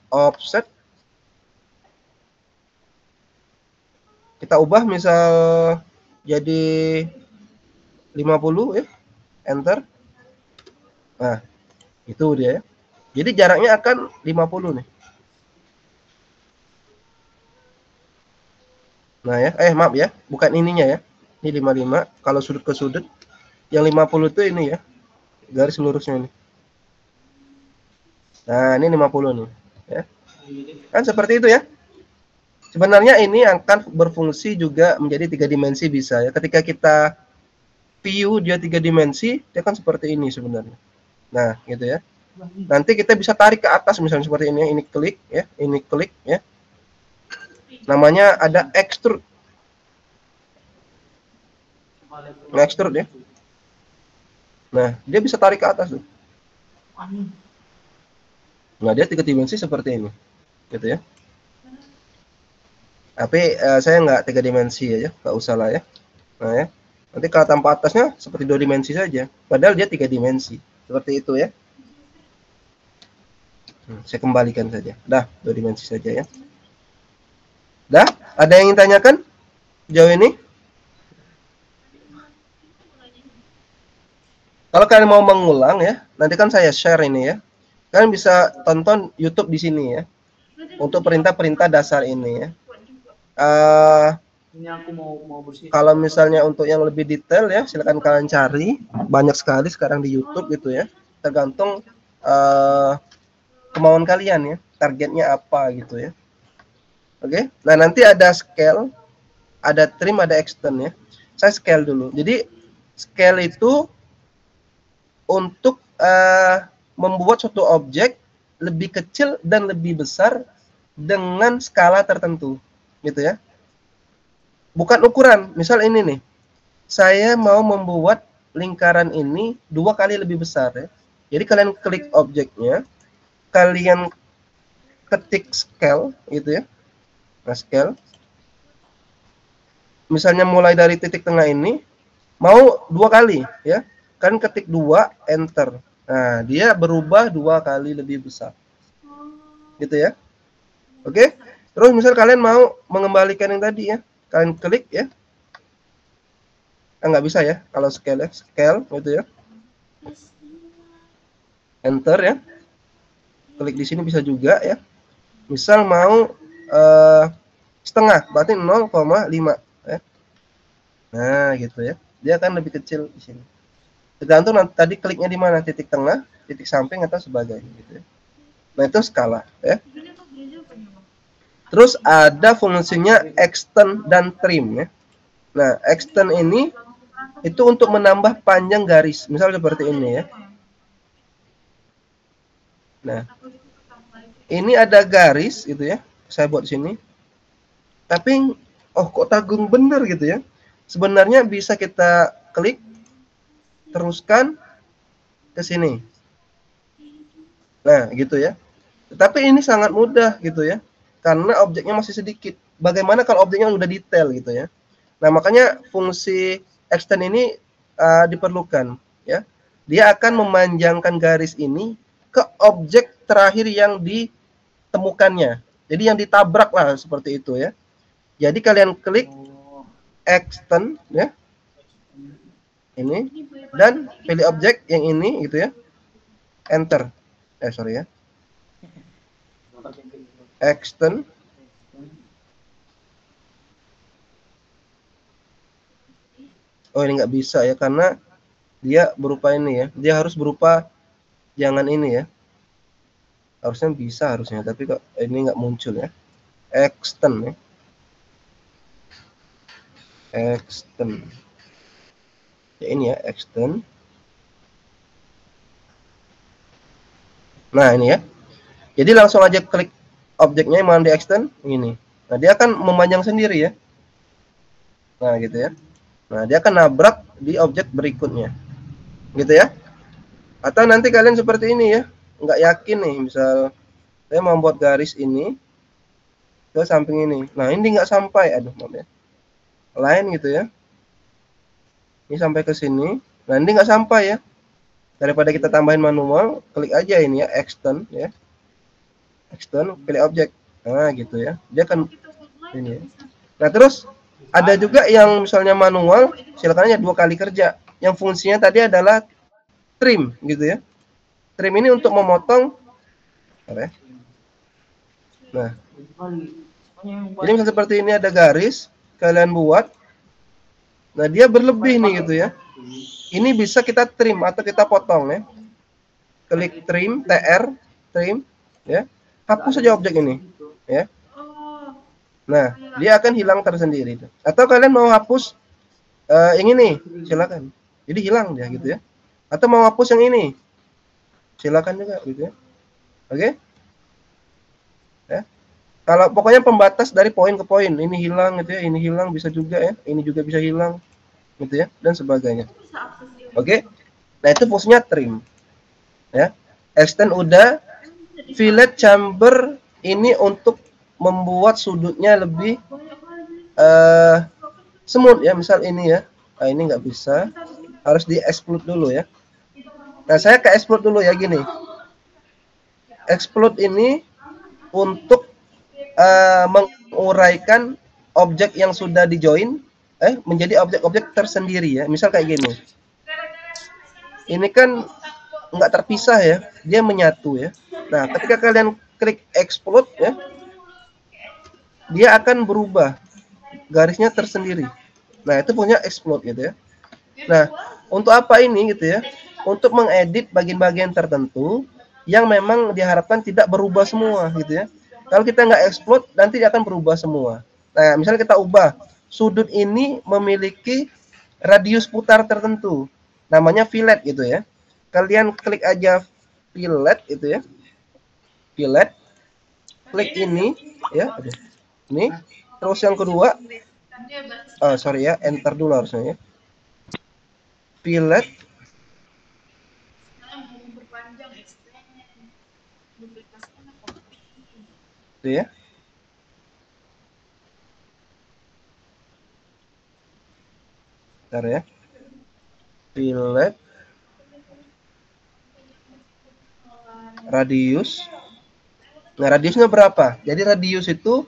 Speaker 1: Offset. Kita ubah misal jadi 50 ya. Enter. Nah, itu dia ya. Jadi jaraknya akan 50 nih. Nah ya, maaf ya, bukan ininya ya. Ini 55, kalau sudut ke sudut. Yang 50 itu ini ya. Garis lurusnya ini. Nah, ini 50 nih, ya. Kan seperti itu ya. Sebenarnya ini akan berfungsi juga menjadi 3 dimensi bisa ya. Ketika kita view dia 3 dimensi, dia kan seperti ini sebenarnya. Nah, gitu ya. Nanti kita bisa tarik ke atas misalnya seperti ini klik ya, ini klik ya. Namanya ada extrude. Extrude ya. Nah, dia bisa tarik ke atas tuh. Nah, dia 3 dimensi seperti ini. Gitu ya. Tapi saya nggak 3 dimensi aja, nggak usah lah ya. Nah ya, nanti kalau tanpa atasnya seperti 2 dimensi saja, padahal dia 3 dimensi, seperti itu ya. Saya kembalikan saja, dah 2 dimensi saja ya. Dah, ada yang ingin tanyakan jauh ini? Kalau kalian mau mengulang ya, nanti kan saya share ini ya. Kalian bisa tonton YouTube di sini ya, untuk perintah-perintah dasar ini ya.
Speaker 2: Ini aku mau bersih.
Speaker 1: Kalau misalnya untuk yang lebih detail ya, silakan kalian cari, banyak sekali sekarang di YouTube gitu ya. Tergantung kemauan kalian ya, targetnya apa gitu ya. Oke. Nah, nanti ada scale ada trim, ada extend ya. Saya scale dulu. Jadi scale itu untuk membuat suatu objek lebih kecil dan lebih besar dengan skala tertentu, gitu ya. Bukan ukuran. Misal ini nih, saya mau membuat lingkaran ini 2 kali lebih besar ya. Jadi kalian klik objeknya, kalian ketik scale, gitu ya. Nah, scale. Misalnya mulai dari titik tengah ini, mau 2 kali ya. Kalian ketik 2, enter. Nah, dia berubah 2 kali lebih besar. Gitu ya. Oke. Terus misal kalian mau mengembalikan yang tadi ya. Kalian klik ya. Nggak bisa ya kalau scale ya. Scale gitu ya. Enter ya. Klik di sini bisa juga ya. Misal mau setengah, berarti 0,5 ya. Nah, gitu ya. Dia akan lebih kecil di sini. Tergantung nanti tadi kliknya di mana, titik tengah, titik samping atau sebagainya gitu ya. Nah, itu skala ya. Terus ada fungsinya extend dan trim ya. Nah, extend ini itu untuk menambah panjang garis. Misal seperti ini ya. Nah, ini ada garis gitu ya. Saya buat di sini. Tapi kok tanggung bener gitu ya. Sebenarnya bisa kita klik teruskan ke sini. Nah, gitu ya. Tapi ini sangat mudah gitu ya. Karena objeknya masih sedikit. Bagaimana kalau objeknya sudah detail gitu ya. Nah, makanya fungsi extend ini diperlukan ya. Dia akan memanjangkan garis ini ke objek terakhir yang ditemukannya. Jadi yang ditabrak lah seperti itu ya. Jadi kalian klik extend ya. Ini dan pilih objek yang ini gitu ya. Enter. Sorry ya. Extend. Oh, ini nggak bisa ya karena dia berupa ini ya. Dia harus berupa jangan ini ya. Harusnya bisa harusnya, tapi kok ini nggak muncul ya. Extend ya. Extend. Ya ini ya, extend. Nah, ini ya. Jadi langsung aja klik objeknya yang mau di extend ini. Nah, dia akan memanjang sendiri ya. Nah, gitu ya. Nah, dia akan nabrak di objek berikutnya. Gitu ya. Atau nanti kalian seperti ini ya. Nggak yakin nih, misal saya mau buat garis ini ke samping ini. Nah, ini nggak sampai. Aduh, maaf ya. Lain gitu ya. Ini sampai ke sini. Nah, ini nggak sampai ya. Daripada kita tambahin manual, klik aja ini ya, extend ya. Extend, pilih objek. Nah, gitu ya. Dia akan ini ya. Nah, terus ada juga yang misalnya manual, silakan aja 2 kali kerja. Yang fungsinya tadi adalah trim gitu ya. Trim ini untuk memotong. Nah, jadi misalnya seperti ini ada garis, kalian buat. Nah, dia berlebih nih gitu ya. Ini bisa kita trim atau kita potong ya. Klik trim, TR, trim ya. Hapus saja objek ini ya. Nah, dia akan hilang tersendiri. Atau kalian mau hapus yang ini, silakan. Jadi hilang dia gitu ya. Atau mau hapus yang ini, silakan juga gitu ya. Oke? Ya. Kalau pokoknya pembatas dari poin ke poin, ini hilang gitu ya, ini hilang bisa juga ya, ini juga bisa hilang gitu ya, dan sebagainya. Oke? Nah, itu fungsinya trim. Ya. Extend udah, fillet chamber ini untuk membuat sudutnya lebih smooth ya, misal ini ya. Nah, ini nggak bisa, harus di explode dulu ya. Nah, saya ke explode dulu ya gini. Explode ini untuk menguraikan objek yang sudah di-join menjadi objek-objek tersendiri ya. Misal kayak gini. Ini kan nggak terpisah ya, dia menyatu ya. Nah, ketika kalian klik explode ya, dia akan berubah garisnya tersendiri. Nah, itu punya explode gitu ya. Nah, untuk apa ini gitu ya? Untuk mengedit bagian-bagian tertentu yang memang diharapkan tidak berubah semua gitu ya. Kalau kita nggak explode, nanti dia akan berubah semua. Nah, misalnya kita ubah sudut ini memiliki radius putar tertentu, namanya fillet gitu ya. Kalian klik aja fillet itu ya, fillet, klik ini ya, ini. Terus yang kedua, sorry ya, enter dulu harusnya ya, fillet, itu ya. Bentar ya, fillet, radius. Nah, radiusnya berapa? Jadi radius itu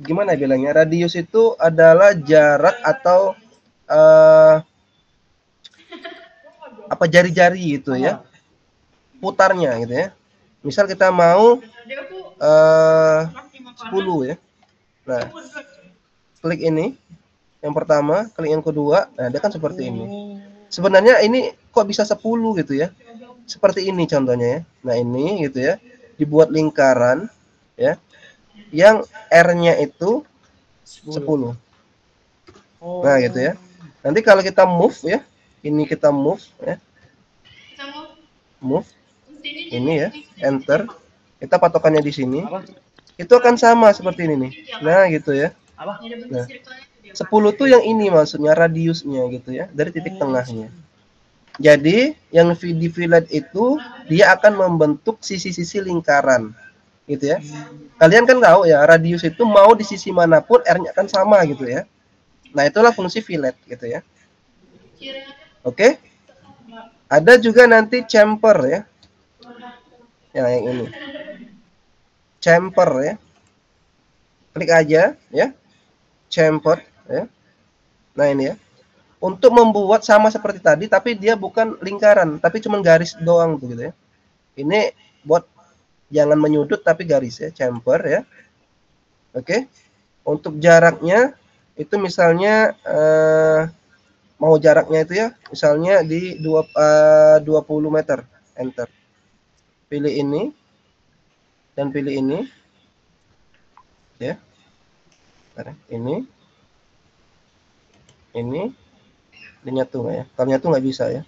Speaker 1: gimana bilangnya? Radius itu adalah jarak atau apa jari-jari gitu ya, putarnya gitu ya. Misal kita mau 10 ya. Nah, klik ini yang pertama, klik yang kedua. Nah, dia kan seperti ini. Sebenarnya ini kok bisa 10 gitu ya. Seperti ini contohnya ya. Nah, ini gitu ya. Dibuat lingkaran ya. Yang R-nya itu 10. Nah, gitu ya. Nanti kalau kita move ya. Ini kita move ya. Move. Ini ya, enter. Kita patokannya di sini. Itu akan sama seperti ini nih. Nah, gitu ya. Nah, 10 tuh yang ini maksudnya radiusnya gitu ya, dari titik tengahnya. Jadi yang di fillet itu dia akan membentuk sisi-sisi lingkaran gitu ya. Kalian kan tahu ya, radius itu mau di sisi manapun R-nya akan sama gitu ya. Nah, itulah fungsi fillet gitu ya. Oke. Ada juga nanti chamfer ya. Yang ini. Chamfer ya. Klik aja ya. Chamfer ya. Nah, ini ya. Untuk membuat sama seperti tadi, tapi dia bukan lingkaran, tapi cuma garis doang tuh gitu ya. Ini buat jangan menyudut tapi garis ya, chamfer ya. Oke. Untuk jaraknya itu misalnya mau jaraknya itu ya, misalnya di 20 meter, enter. Pilih ini dan pilih ini. Ya. Ini. Ini nyatu nggak ya? Kalau nyatu nggak bisa ya.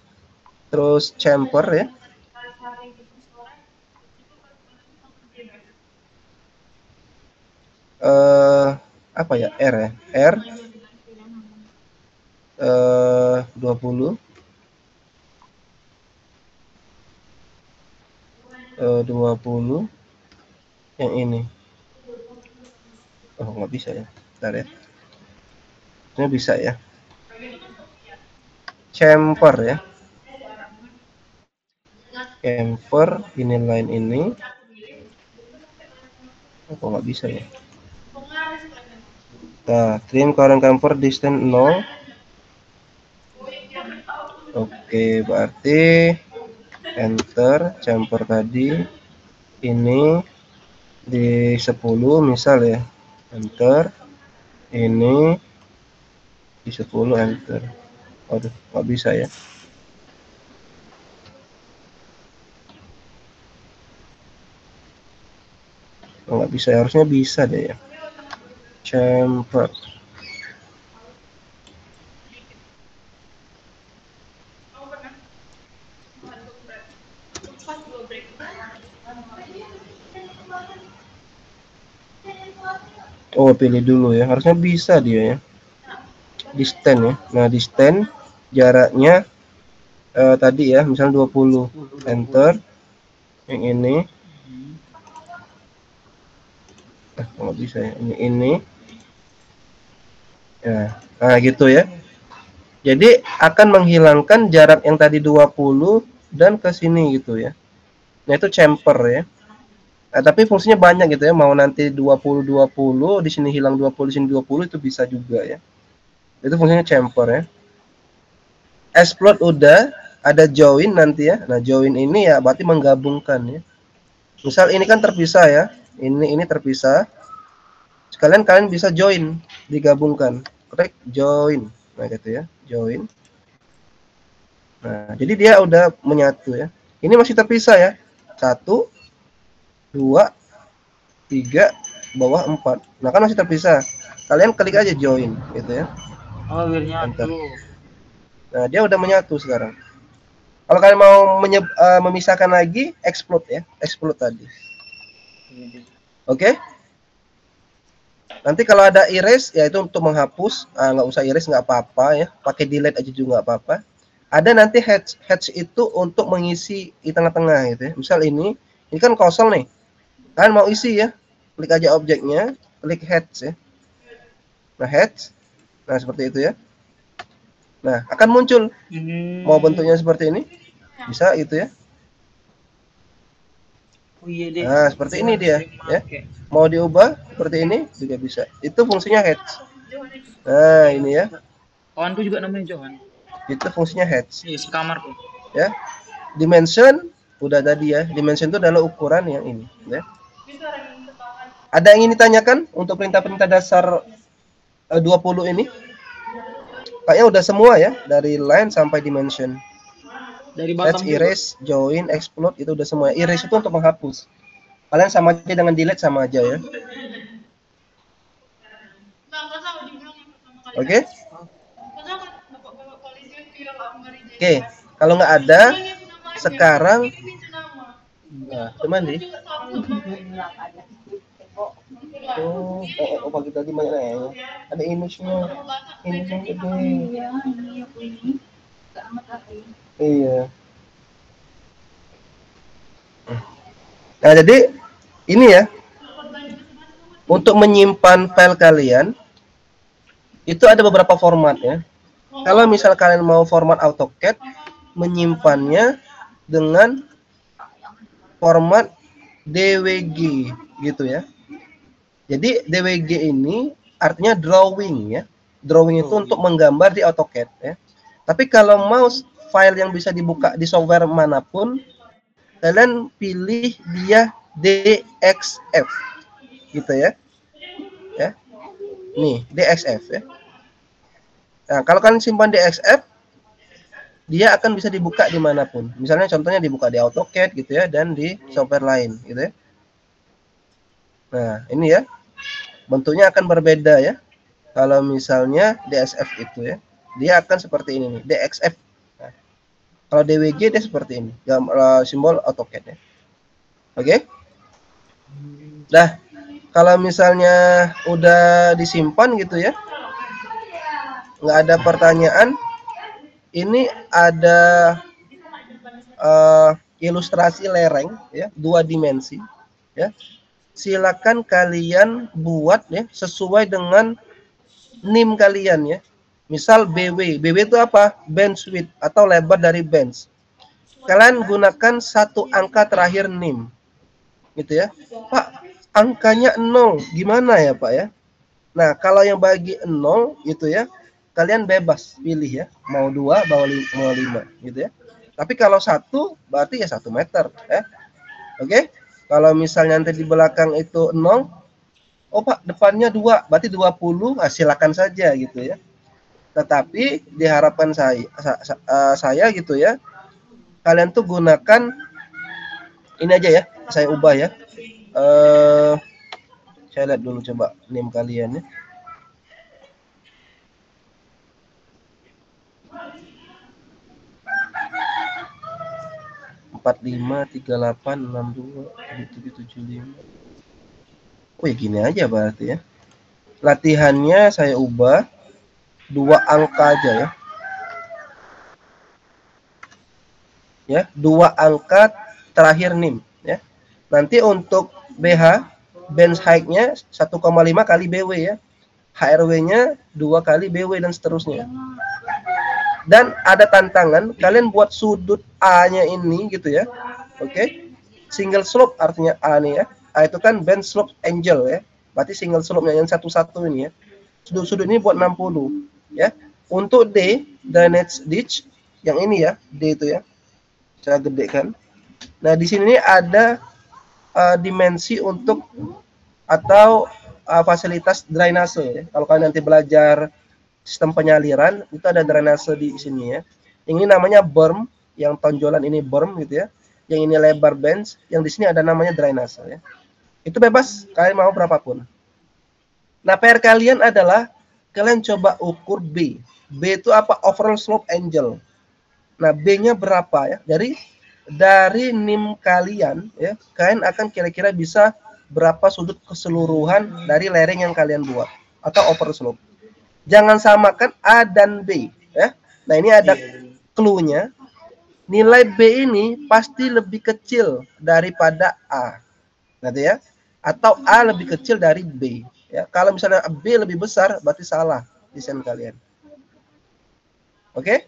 Speaker 1: Terus chamfer ya. Apa ya? R ya. R 20 20 yang ini. Oh, nggak bisa ya. Bentar ya. Ini bisa ya. Chamfer ya. Chamfer ini line ini. Kok nggak bisa ya? Nah, trim current camper distance 0. Oke, berarti enter chamfer tadi ini di 10 misal ya. Enter. Ini di 10 enter. Waduh, nggak bisa ya. Oh, nggak bisa, harusnya bisa deh ya. Chamfer. Oh, pilih dulu ya. Harusnya bisa dia ya. Distance ya. Nah, distance jaraknya tadi ya, misalnya 20. Enter. Yang ini. Nggak bisa ya. Ini. Ya. Nah, gitu ya. Jadi akan menghilangkan jarak yang tadi 20 dan ke sini gitu ya. Nah, itu chamfer ya. Nah, tapi fungsinya banyak gitu ya. Mau nanti 20 di sini hilang 20, di sini 20 itu bisa juga ya. Itu fungsinya chamfer ya. Explode udah, ada join nanti ya. Nah, join ini ya berarti menggabungkan ya. Misal ini kan terpisah ya. Ini terpisah. Sekalian kalian bisa join, digabungkan. Klik join. Nah, gitu ya. Join. Nah, jadi dia udah menyatu ya. Ini masih terpisah ya. 1 2 3 bawah 4. Nah, kan masih terpisah. Kalian klik aja join gitu ya.
Speaker 2: Oh, biar
Speaker 1: Enter.
Speaker 2: nyatu.
Speaker 1: Nah, dia udah menyatu sekarang. Kalau kalian mau memisahkan lagi, explode ya, explode tadi. Oke? Nanti kalau ada erase, ya itu untuk menghapus. Nggak usah erase, nggak apa-apa ya. Pakai delete aja juga nggak apa-apa. Ada nanti hatch itu untuk mengisi di tengah-tengah gitu ya. Misal ini kan kosong nih. Kalian mau isi ya, klik aja objeknya, klik hatch ya. Nah, hatch. Nah, seperti itu ya. Nah, akan muncul. Mau bentuknya seperti ini, bisa gitu ya.
Speaker 2: Oh iya deh.
Speaker 1: Nah, seperti ini dia ya. Mau diubah seperti ini juga bisa. Itu fungsinya hatch. Nah, ini ya.
Speaker 2: Kawanku juga namanya Johan.
Speaker 1: Itu fungsinya hatch.
Speaker 2: Iya, sekamar tuh.
Speaker 1: Ya. Dimension udah tadi ya. Dimension itu adalah ukuran yang ini ya. Ada yang ingin ditanyakan untuk perintah-perintah dasar 20 ini? Kayaknya udah semua ya, dari line sampai dimension.
Speaker 2: Dari
Speaker 1: Hatch,
Speaker 2: Batam
Speaker 1: erase, join, explode itu udah semua. Erase itu untuk menghapus. Kalian sama aja dengan delete, sama aja ya. Oke? Oke, kalau nggak ada, sekarang nah, teman nih. Oh, pagi tadi banyak ya. Ada image-nya. Image yang gede. Iya. Nah, jadi ini ya. Untuk menyimpan file kalian itu ada beberapa format ya. Kalau misal kalian mau format AutoCAD, menyimpannya dengan format DWG gitu ya. Jadi DWG ini artinya drawing ya. Drawing itu untuk menggambar di AutoCAD ya. Tapi kalau mau file yang bisa dibuka di software manapun, kalian pilih dia DXF gitu ya. Ya. Nih, DXF ya. Nah, kalau kalian simpan DXF, dia akan bisa dibuka dimanapun. Misalnya contohnya dibuka di AutoCAD gitu ya, dan di software lain gitu ya. Nah, ini ya. Bentuknya akan berbeda ya. Kalau misalnya DXF itu ya, dia akan seperti ini nih, DXF. Nah, kalau DWG dia seperti ini, simbol AutoCAD ya. Oke? Nah, kalau misalnya udah disimpan gitu ya, nggak ada pertanyaan, ini ada ilustrasi lereng ya, 2 dimensi ya. Silakan kalian buat ya sesuai dengan NIM kalian ya. Misal BW itu apa? Bench width atau lebar dari bench. Kalian gunakan satu angka terakhir NIM gitu ya. Pak, angkanya 0 gimana ya Pak ya? Nah, kalau yang bagi 0 gitu ya, kalian bebas pilih ya, mau 2 mau 5 gitu ya. Tapi kalau 1 berarti ya 1 meter ya. Oke? Kalau misalnya nanti di belakang itu 0, oh Pak, depannya 2, berarti 20, silakan saja gitu ya. Tetapi diharapkan saya gitu ya, kalian tuh gunakan ini aja ya, saya ubah ya. Saya lihat dulu coba NIM kalian ya. Empat lima 38 62 7775. Oh ya gini aja berarti ya. Latihannya saya ubah 2 angka aja ya. Ya, 2 angka terakhir NIM ya. Nanti untuk BH bench height-nya 1,5 kali BW ya. HRW-nya 2 kali BW dan seterusnya. Dan ada tantangan, kalian buat sudut A-nya ini gitu ya. Oke. Single slope artinya A nih ya. A itu kan bend slope angle ya. Berarti single slope-nya yang satu-satu ini ya. Sudut-sudut ini buat 60 ya. Untuk D, drainage ditch yang ini ya, D itu ya. Saya gedekan. Nah, di sini ada dimensi untuk atau fasilitas drainase ya. Kalau kalian nanti belajar sistem penyaliran, itu ada drainase di sini ya. Yang ini namanya berm, yang tonjolan ini berm gitu ya. Yang ini lebar bench, yang di sini ada namanya drainase ya. Itu bebas, kalian mau berapapun. Nah, PR kalian adalah kalian coba ukur B. B itu apa? Overall slope angle. Nah, B-nya berapa ya? Dari NIM kalian ya, kalian akan kira-kira bisa berapa sudut keseluruhan dari lereng yang kalian buat atau overall slope. Jangan samakan A dan B ya. Nah, ini ada clue-nya. Nilai B ini pasti lebih kecil daripada A. Nanti ya. Atau A lebih kecil dari B. Ya, kalau misalnya B lebih besar, berarti salah desain kalian. Oke?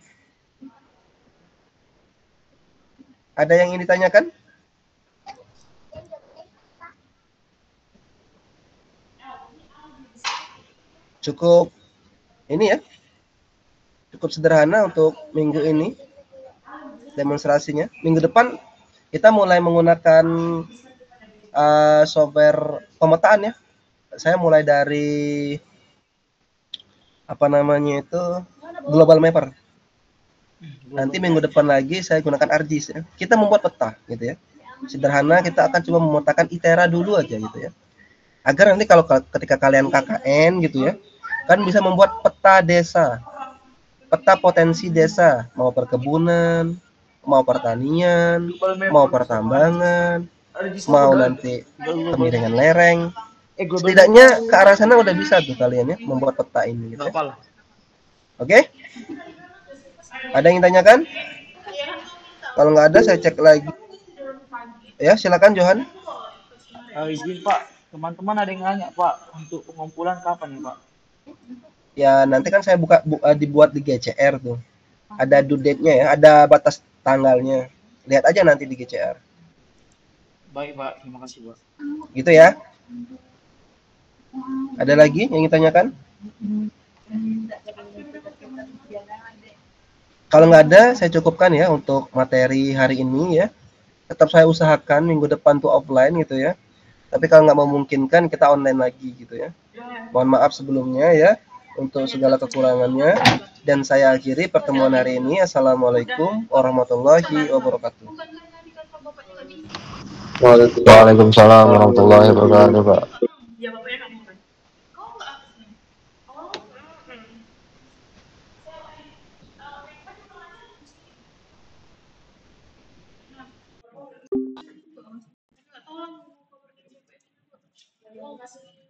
Speaker 1: Ada yang ingin ditanyakan? Cukup ini ya. Cukup sederhana untuk minggu ini demonstrasinya. Minggu depan kita mulai menggunakan software pemetaan ya. Saya mulai dari apa namanya itu Global Mapper. Nanti minggu depan lagi saya gunakan ArcGIS ya. Kita membuat peta gitu ya. Sederhana, kita akan coba memetakan ITERA dulu aja gitu ya. Agar nanti kalau ketika kalian KKN gitu ya, kan bisa membuat peta desa. Peta potensi desa, mau perkebunan, mau pertanian, mau pertambangan, mau nanti kemiringan lereng. Setidaknya ke arah sana udah bisa tuh kalian ya membuat peta ini gitu ya. Oke? Ada yang tanyakan? Kalau nggak ada saya cek lagi. Ya, silakan Johan.
Speaker 2: Izin Pak, teman-teman ada yang nanya Pak, untuk pengumpulan kapan ya Pak?
Speaker 1: Ya, nanti kan saya dibuat di GCR tuh. Ada due date-nya ya, ada batas tanggalnya. Lihat aja nanti di GCR.
Speaker 2: Baik Pak, terima kasih Pak.
Speaker 1: Gitu ya. Ada lagi yang ingin tanyakan? Kalau nggak ada, saya cukupkan ya untuk materi hari ini ya. Tetap saya usahakan minggu depan tuh offline gitu ya. Tapi kalau nggak memungkinkan, kita online lagi gitu ya. Mohon maaf sebelumnya ya untuk segala kekurangannya. Dan saya akhiri pertemuan hari ini. Assalamualaikum warahmatullahi wabarakatuh.
Speaker 4: Waalaikumsalam warahmatullahi wabarakatuh, Pak.
Speaker 3: Ya bapaknya kamu kan. Kau nggak apa sih? Oh,